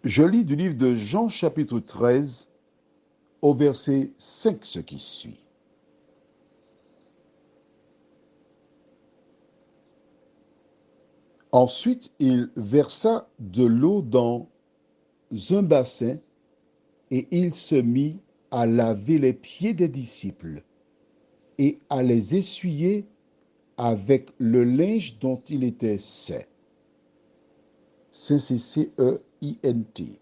Je lis du livre de Jean chapitre 13 au verset 5 ce qui suit. Ensuite, il versa de l'eau dans un bassin et il se mit à laver les pieds des disciples et à les essuyer avec le linge dont il était ceint. C-C-C-E-I-N-T.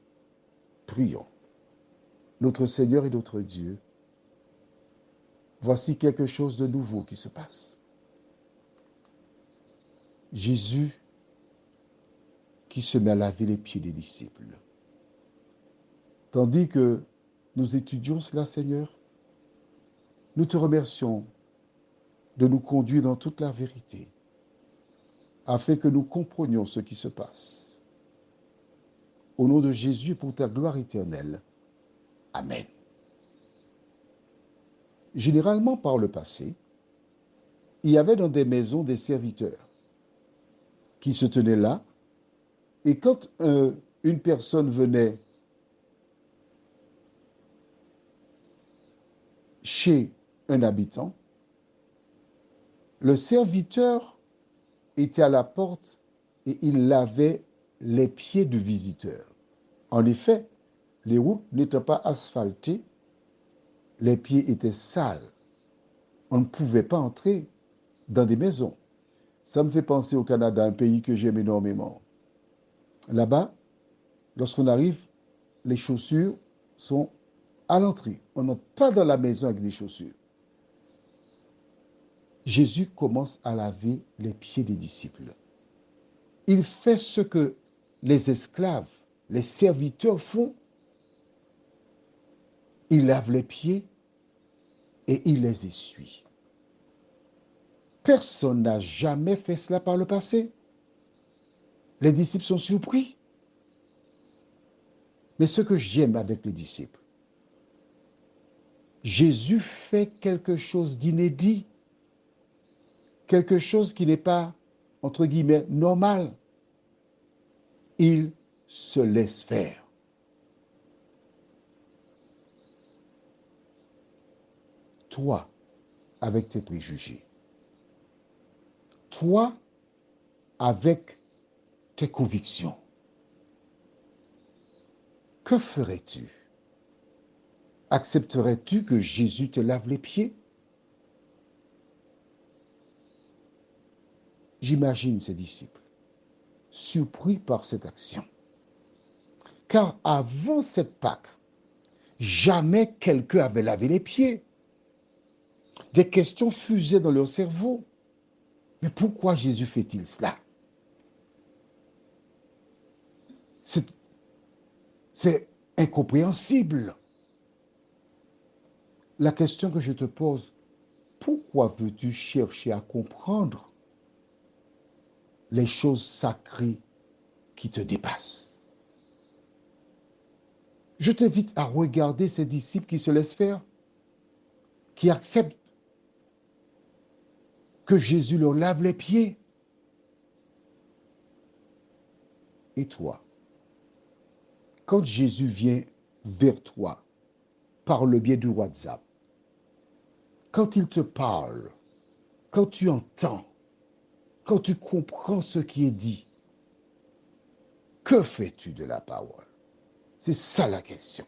Prions. Notre Seigneur et notre Dieu, voici quelque chose de nouveau qui se passe. Jésus qui se met à laver les pieds des disciples. Tandis que nous étudions cela, Seigneur, nous te remercions de nous conduire dans toute la vérité, afin que nous comprenions ce qui se passe. Au nom de Jésus, pour ta gloire éternelle. Amen. Généralement, par le passé, il y avait dans des maisons des serviteurs qui se tenaient là, et quand une personne venait chez un habitant, le serviteur était à la porte et il lavait les pieds du visiteur. En effet, les routes n'étant pas asphaltées, les pieds étaient sales. On ne pouvait pas entrer dans des maisons. Ça me fait penser au Canada, un pays que j'aime énormément. Là-bas, lorsqu'on arrive, les chaussures sont à l'entrée. On n'entre pas dans la maison avec des chaussures. Jésus commence à laver les pieds des disciples. Il fait ce que les esclaves, les serviteurs font. Il lave les pieds et il les essuie. Personne n'a jamais fait cela par le passé. Les disciples sont surpris. Mais ce que j'aime avec les disciples, Jésus fait quelque chose d'inédit, quelque chose qui n'est pas, entre guillemets, normal. Il se laisse faire. Toi, avec tes préjugés, toi, avec tes convictions, que ferais-tu? Accepterais-tu que Jésus te lave les pieds? J'imagine ces disciples surpris par cette action. Car avant cette Pâque, jamais quelqu'un avait lavé les pieds. Des questions fusaient dans leur cerveau. Mais pourquoi Jésus fait-il cela? C'est incompréhensible. La question que je te pose, pourquoi veux-tu chercher à comprendre les choses sacrées qui te dépassent? Je t'invite à regarder ces disciples qui se laissent faire, qui acceptent que Jésus leur lave les pieds. Et toi, quand Jésus vient vers toi par le biais du WhatsApp, quand il te parle, quand tu entends, quand tu comprends ce qui est dit, que fais-tu de la parole? C'est ça la question.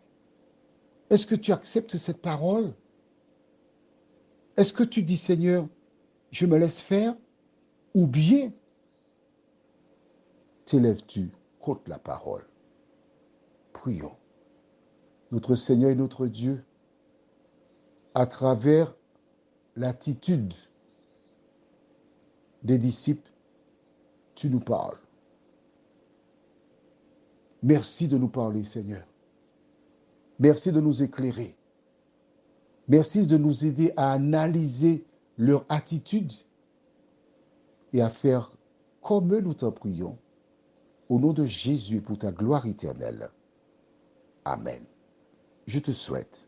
Est-ce que tu acceptes cette parole? Est-ce que tu dis, Seigneur, je me laisse faire? Ou bien t'élèves-tu contre la parole? Prions. Notre Seigneur et notre Dieu, à travers l'attitude des disciples, tu nous parles. Merci de nous parler, Seigneur. Merci de nous éclairer. Merci de nous aider à analyser leur attitude et à faire comme nous t'en prions. Au nom de Jésus, pour ta gloire éternelle. Amen. Je te souhaite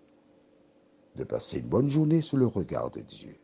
de passer une bonne journée sous le regard de Dieu.